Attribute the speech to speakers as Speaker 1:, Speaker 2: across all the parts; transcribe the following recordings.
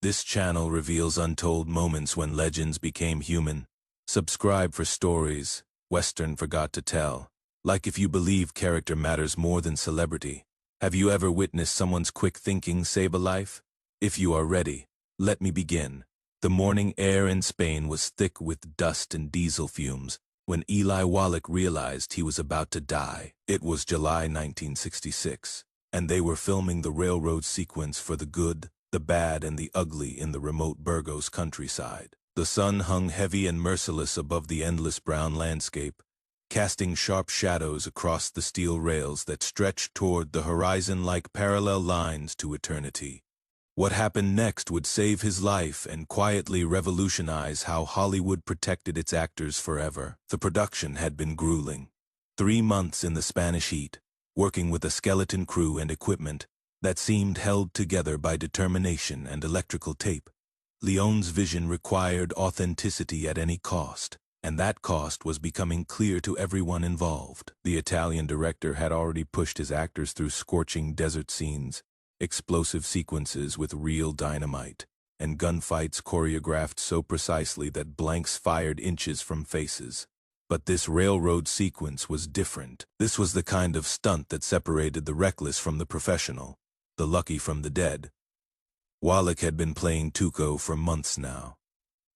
Speaker 1: This channel reveals untold moments when legends became human. Subscribe for stories Western forgot to tell. Like if you believe character matters more than celebrity. Have you ever witnessed someone's quick thinking save a life? If you are ready, let me begin. The morning air in Spain was thick with dust and diesel fumes when Eli Wallach realized he was about to die. It was July 1966, and they were filming the railroad sequence for the good, the bad, and the ugly in the remote Burgos countryside. The sun hung heavy and merciless above the endless brown landscape, casting sharp shadows across the steel rails that stretched toward the horizon like parallel lines to eternity. What happened next would save his life and quietly revolutionize how Hollywood protected its actors forever. The production had been grueling. 3 months in the Spanish heat, working with a skeleton crew and equipment that seemed held together by determination and electrical tape. Leone's vision required authenticity at any cost, and that cost was becoming clear to everyone involved. The Italian director had already pushed his actors through scorching desert scenes, explosive sequences with real dynamite, and gunfights choreographed so precisely that blanks fired inches from faces. But this railroad sequence was different. This was the kind of stunt that separated the reckless from the professional, the lucky from the dead. Wallach had been playing Tuco for months now.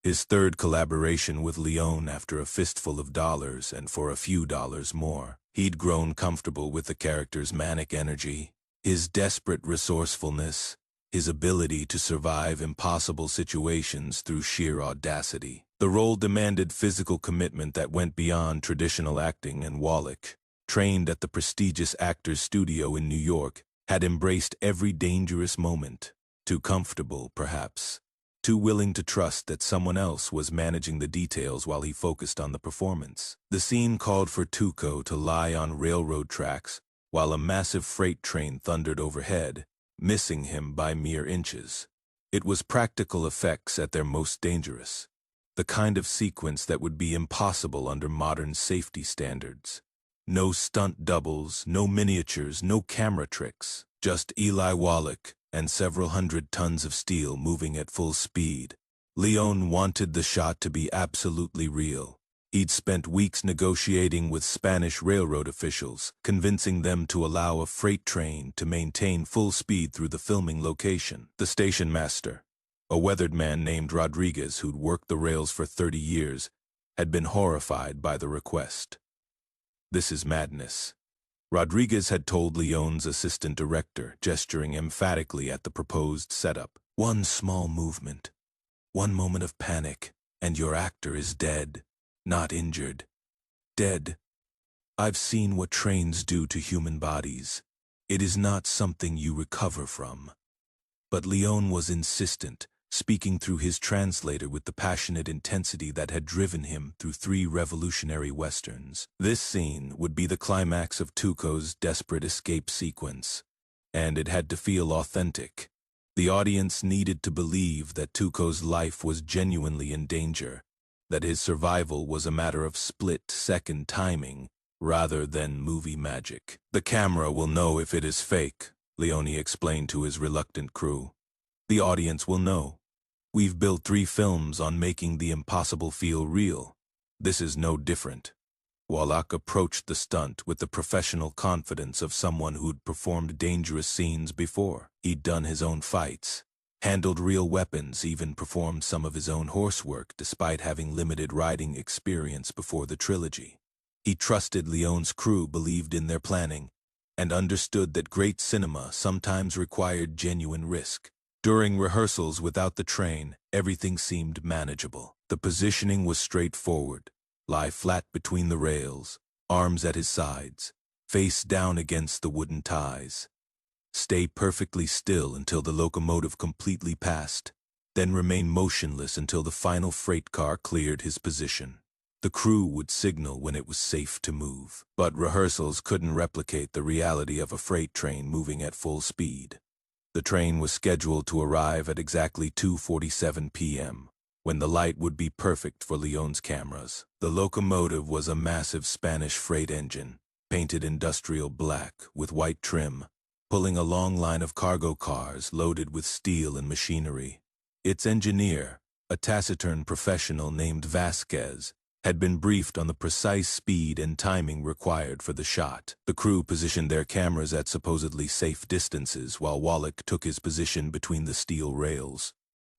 Speaker 1: His third collaboration with Leone after a fistful of dollars and for a few dollars more. He'd grown comfortable with the character's manic energy, his desperate resourcefulness, his ability to survive impossible situations through sheer audacity. The role demanded physical commitment that went beyond traditional acting, and Wallach, trained at the prestigious Actors Studio in New York, had embraced every dangerous moment. Too comfortable, perhaps. Too willing to trust that someone else was managing the details while he focused on the performance. The scene called for Tuco to lie on railroad tracks while a massive freight train thundered overhead, missing him by mere inches. It was practical effects at their most dangerous, the kind of sequence that would be impossible under modern safety standards. No stunt doubles, no miniatures, no camera tricks, just Eli Wallach and several hundred tons of steel moving at full speed. Leone wanted the shot to be absolutely real. He'd spent weeks negotiating with Spanish railroad officials, convincing them to allow a freight train to maintain full speed through the filming location. The station master, a weathered man named Rodriguez who'd worked the rails for 30 years, had been horrified by the request. "This is madness," Rodriguez had told Leone's assistant director, gesturing emphatically at the proposed setup. "One small movement, one moment of panic, and your actor is dead. Not injured. Dead. I've seen what trains do to human bodies. It is not something you recover from." But Leone was insistent, speaking through his translator with the passionate intensity that had driven him through 3 revolutionary westerns. This scene would be the climax of Tuco's desperate escape sequence, and it had to feel authentic. The audience needed to believe that Tuco's life was genuinely in danger, that his survival was a matter of split-second timing rather than movie magic. "The camera will know if it is fake," Leone explained to his reluctant crew. "The audience will know. We've built 3 films on making the impossible feel real. This is no different." Wallach approached the stunt with the professional confidence of someone who'd performed dangerous scenes before. He'd done his own fights, handled real weapons, even performed some of his own horsework despite having limited riding experience before the trilogy. He trusted Leone's crew, believed in their planning, and understood that great cinema sometimes required genuine risk. During rehearsals without the train, everything seemed manageable. The positioning was straightforward. Lie flat between the rails, arms at his sides, face down against the wooden ties. Stay perfectly still until the locomotive completely passed, then remain motionless until the final freight car cleared his position. The crew would signal when it was safe to move. But rehearsals couldn't replicate the reality of a freight train moving at full speed. The train was scheduled to arrive at exactly 2:47 p.m., when the light would be perfect for Leone's cameras. The locomotive was a massive Spanish freight engine, painted industrial black with white trim, pulling a long line of cargo cars loaded with steel and machinery. Its engineer, a taciturn professional named Vasquez, had been briefed on the precise speed and timing required for the shot. The crew positioned their cameras at supposedly safe distances while Wallach took his position between the steel rails.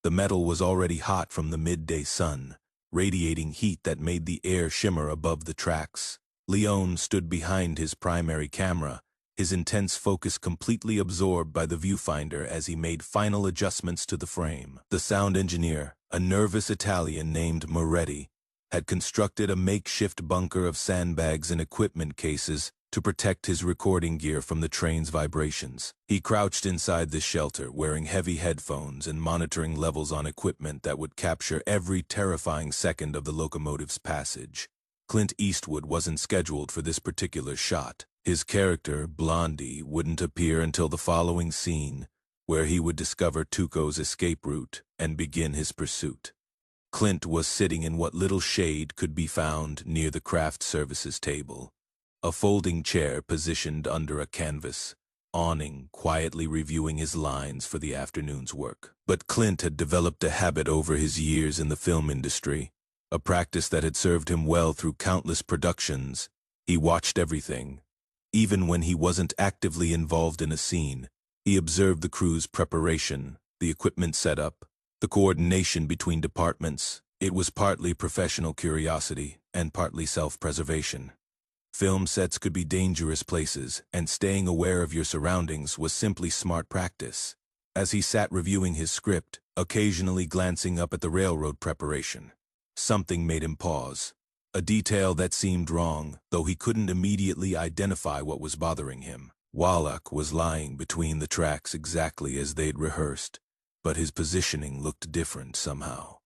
Speaker 1: The metal was already hot from the midday sun, radiating heat that made the air shimmer above the tracks. Leone stood behind his primary camera, his intense focus completely absorbed by the viewfinder as he made final adjustments to the frame. The sound engineer, a nervous Italian named Moretti, had constructed a makeshift bunker of sandbags and equipment cases to protect his recording gear from the train's vibrations. He crouched inside this shelter, wearing heavy headphones and monitoring levels on equipment that would capture every terrifying second of the locomotive's passage. Clint Eastwood wasn't scheduled for this particular shot. His character, Blondie, wouldn't appear until the following scene, where he would discover Tuco's escape route and begin his pursuit. Clint was sitting in what little shade could be found near the craft services table, a folding chair positioned under a canvas awning, quietly reviewing his lines for the afternoon's work. But Clint had developed a habit over his years in the film industry, a practice that had served him well through countless productions. He watched everything. Even when he wasn't actively involved in a scene, he observed the crew's preparation, the equipment setup, the coordination between departments. It was partly professional curiosity and partly self-preservation. Film sets could be dangerous places, and staying aware of your surroundings was simply smart practice. As he sat reviewing his script, occasionally glancing up at the railroad preparation, something made him pause. A detail that seemed wrong, though he couldn't immediately identify what was bothering him. Wallach was lying between the tracks exactly as they'd rehearsed, but his positioning looked different somehow.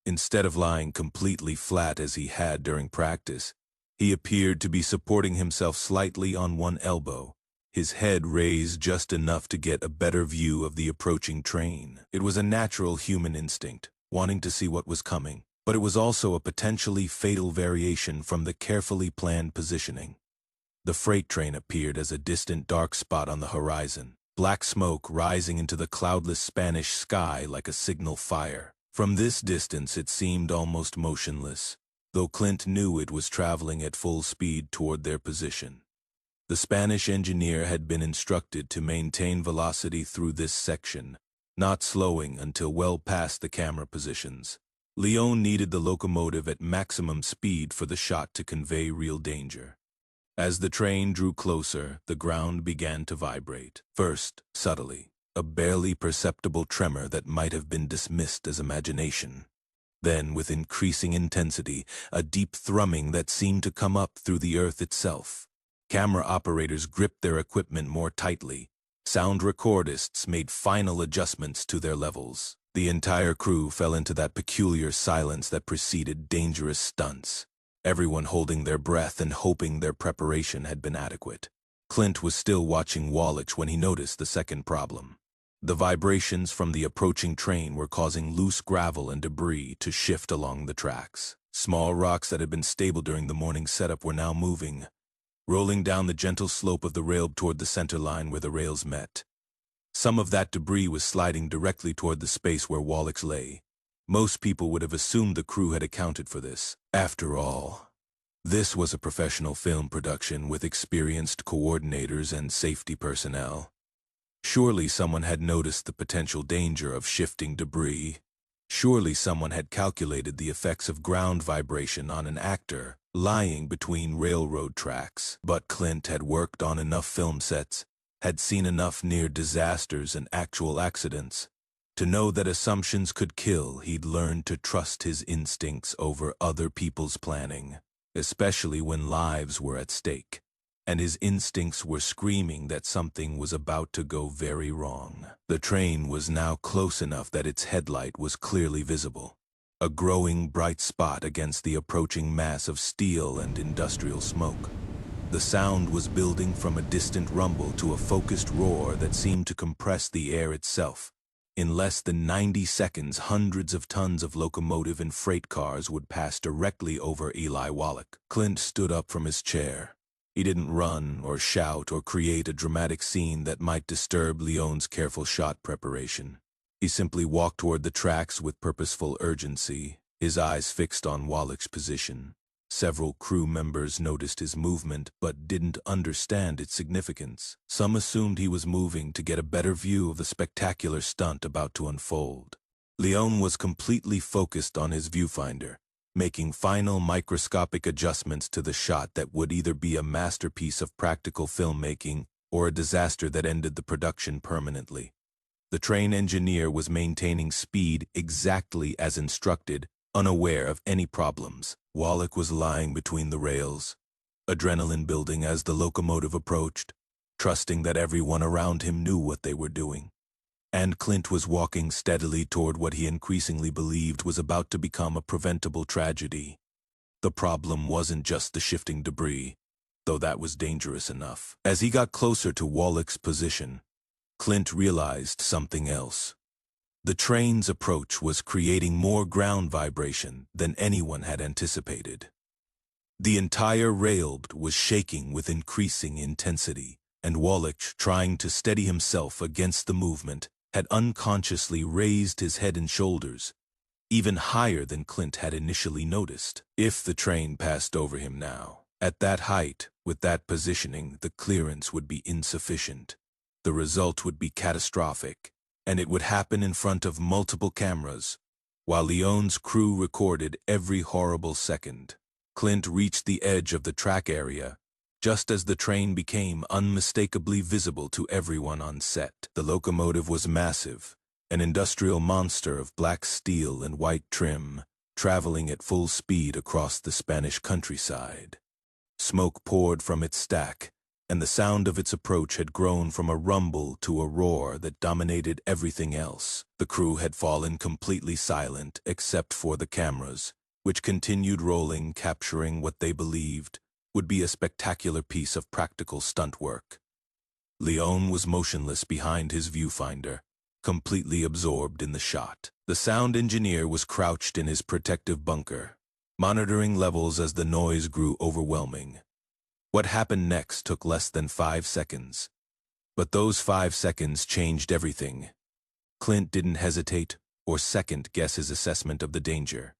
Speaker 1: Instead of lying completely flat as he had during practice, he appeared to be supporting himself slightly on one elbow, his head raised just enough to get a better view of the approaching train. It was a natural human instinct, wanting to see what was coming, but it was also a potentially fatal variation from the carefully planned positioning. The freight train appeared as a distant dark spot on the horizon, black smoke rising into the cloudless Spanish sky like a signal fire. From this distance it seemed almost motionless, though Clint knew it was traveling at full speed toward their position. The Spanish engineer had been instructed to maintain velocity through this section, not slowing until well past the camera positions. Leone needed the locomotive at maximum speed for the shot to convey real danger. As the train drew closer, the ground began to vibrate. First, subtly, a barely perceptible tremor that might have been dismissed as imagination. Then, with increasing intensity, a deep thrumming that seemed to come up through the earth itself. Camera operators gripped their equipment more tightly. Sound recordists made final adjustments to their levels. The entire crew fell into that peculiar silence that preceded dangerous stunts, everyone holding their breath and hoping their preparation had been adequate. Clint was still watching Wallach when he noticed the second problem. The vibrations from the approaching train were causing loose gravel and debris to shift along the tracks. Small rocks that had been stable during the morning setup were now moving, rolling down the gentle slope of the rail toward the center line where the rails met. Some of that debris was sliding directly toward the space where Wallach lay. Most people would have assumed the crew had accounted for this. After all, this was a professional film production with experienced coordinators and safety personnel. Surely someone had noticed the potential danger of shifting debris. Surely someone had calculated the effects of ground vibration on an actor lying between railroad tracks. But Clint had worked on enough film sets, had seen enough near disasters and actual accidents, to know that assumptions could kill. He'd learned to trust his instincts over other people's planning, especially when lives were at stake. And his instincts were screaming that something was about to go very wrong. The train was now close enough that its headlight was clearly visible, a growing bright spot against the approaching mass of steel and industrial smoke. The sound was building from a distant rumble to a focused roar that seemed to compress the air itself. In less than 90 seconds, hundreds of tons of locomotive and freight cars would pass directly over Eli Wallach. Clint stood up from his chair. He didn't run or shout or create a dramatic scene that might disturb Leone's careful shot preparation. He simply walked toward the tracks with purposeful urgency, his eyes fixed on Wallach's position. Several crew members noticed his movement but didn't understand its significance. Some assumed he was moving to get a better view of the spectacular stunt about to unfold. Leone was completely focused on his viewfinder, making final microscopic adjustments to the shot that would either be a masterpiece of practical filmmaking or a disaster that ended the production permanently. The train engineer was maintaining speed exactly as instructed, unaware of any problems. Wallach was lying between the rails, adrenaline building as the locomotive approached, trusting that everyone around him knew what they were doing. And Clint was walking steadily toward what he increasingly believed was about to become a preventable tragedy. The problem wasn't just the shifting debris, though that was dangerous enough. As he got closer to Wallach's position, Clint realized something else. The train's approach was creating more ground vibration than anyone had anticipated. The entire railbed was shaking with increasing intensity, and Wallach, trying to steady himself against the movement, had unconsciously raised his head and shoulders, even higher than Clint had initially noticed. If the train passed over him now, at that height, with that positioning, the clearance would be insufficient. The result would be catastrophic, and it would happen in front of multiple cameras, while Leone's crew recorded every horrible second. Clint reached the edge of the track area, just as the train became unmistakably visible to everyone on set. The locomotive was massive, an industrial monster of black steel and white trim, traveling at full speed across the Spanish countryside. Smoke poured from its stack, and the sound of its approach had grown from a rumble to a roar that dominated everything else. The crew had fallen completely silent except for the cameras, which continued rolling, capturing what they believed would be a spectacular piece of practical stunt work. Leone was motionless behind his viewfinder, completely absorbed in the shot. The sound engineer was crouched in his protective bunker, monitoring levels as the noise grew overwhelming. What happened next took less than 5 seconds, but those 5 seconds changed everything. Clint didn't hesitate or second-guess his assessment of the danger.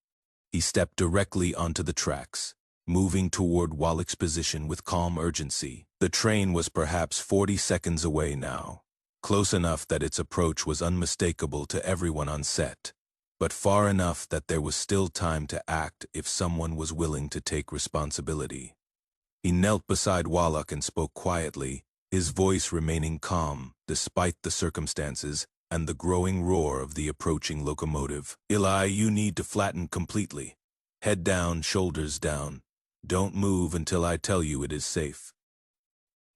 Speaker 1: He stepped directly onto the tracks, moving toward Wallach's position with calm urgency. The train was perhaps 40 seconds away now, close enough that its approach was unmistakable to everyone on set, but far enough that there was still time to act if someone was willing to take responsibility. He knelt beside Wallach and spoke quietly, his voice remaining calm despite the circumstances and the growing roar of the approaching locomotive. Eli, you need to flatten completely. Head down, shoulders down. Don't move until I tell you it is safe.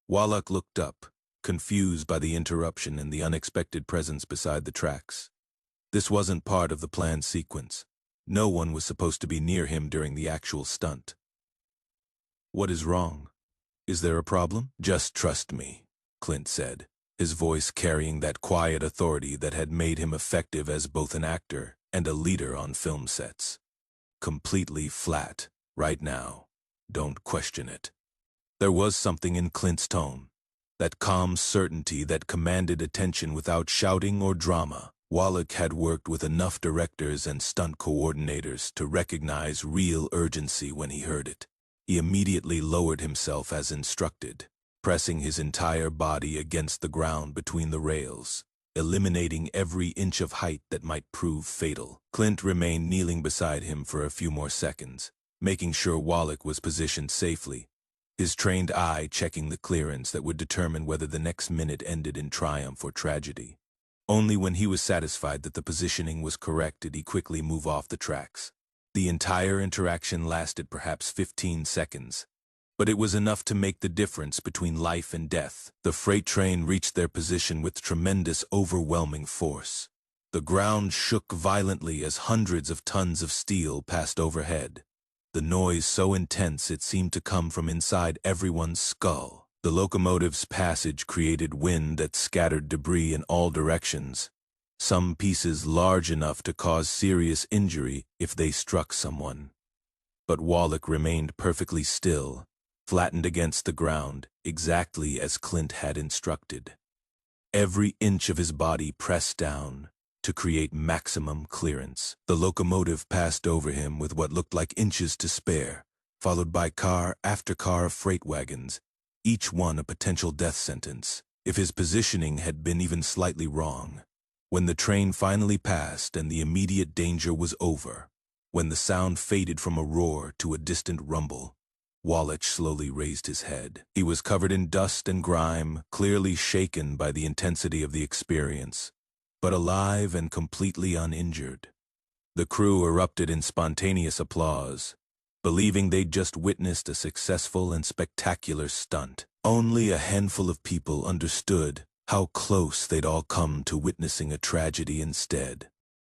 Speaker 1: Wallach looked up, confused by the interruption and the unexpected presence beside the tracks. This wasn't part of the planned sequence. No one was supposed to be near him during the actual stunt. What is wrong? Is there a problem? Just trust me, Clint said, his voice carrying that quiet authority that had made him effective as both an actor and a leader on film sets. Completely flat, right now. Don't question it. There was something in Clint's tone, that calm certainty that commanded attention without shouting or drama. Wallach had worked with enough directors and stunt coordinators to recognize real urgency when he heard it. He immediately lowered himself as instructed, pressing his entire body against the ground between the rails, eliminating every inch of height that might prove fatal. Clint remained kneeling beside him for a few more seconds, making sure Wallach was positioned safely, his trained eye checking the clearance that would determine whether the next minute ended in triumph or tragedy. Only when he was satisfied that the positioning was correct did he quickly move off the tracks. The entire interaction lasted perhaps 15 seconds, but it was enough to make the difference between life and death. The freight train reached their position with tremendous, overwhelming force. The ground shook violently as hundreds of tons of steel passed overhead, the noise so intense it seemed to come from inside everyone's skull. The locomotive's passage created wind that scattered debris in all directions, some pieces large enough to cause serious injury if they struck someone. But Wallach remained perfectly still, flattened against the ground, exactly as Clint had instructed. Every inch of his body pressed down, to create maximum clearance. The locomotive passed over him with what looked like inches to spare, followed by car after car of freight wagons, each one a potential death sentence, if his positioning had been even slightly wrong. When the train finally passed and the immediate danger was over, when the sound faded from a roar to a distant rumble, Wallach slowly raised his head. He was covered in dust and grime, clearly shaken by the intensity of the experience, but alive and completely uninjured. The crew erupted in spontaneous applause, believing they'd just witnessed a successful and spectacular stunt. Only a handful of people understood how close they'd all come to witnessing a tragedy instead.